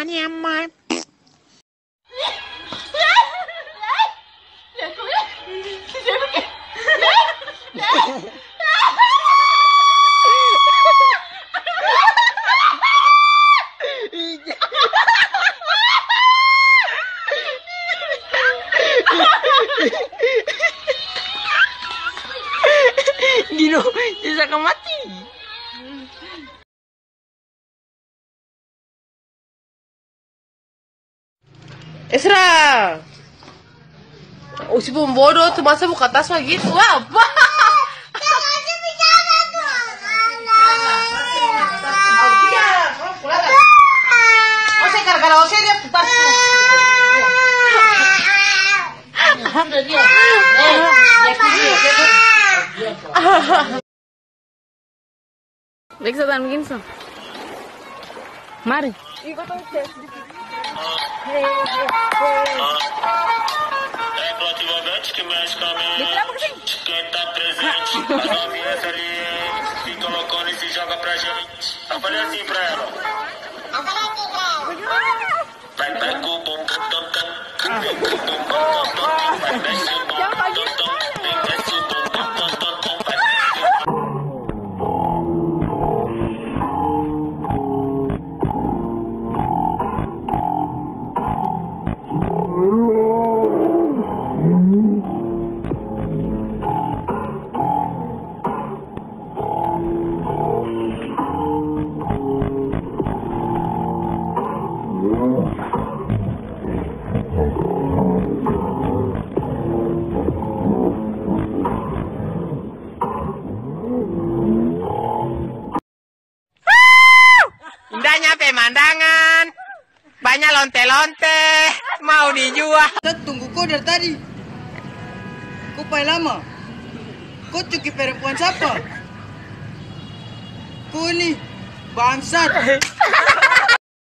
animal. Gino, bisa ka mati. Esra! Oh, si pembodoh tuh masa buka tas gitu? Wah, apa? Oh, saya gara-gara dia putar. Sudah dia. Baik, Sultan, begini, so. Mari. Ativamente que mexe com a mente. Quem tá presente, as novinhas ali, se colocando e se joga pra gente. Eu falei assim pra ela. Vai pra com o bom tom tom. Vem com o bom tom tom. Vai descer o bom tom tom. Vem descer o bom tom tom tom. Indahnya pemandangan, banyak lonte-lonte, mau dijual. Tunggu kau dari tadi. Kau paling lama. Kau cuki perempuan siapa? Kau ini bangsat.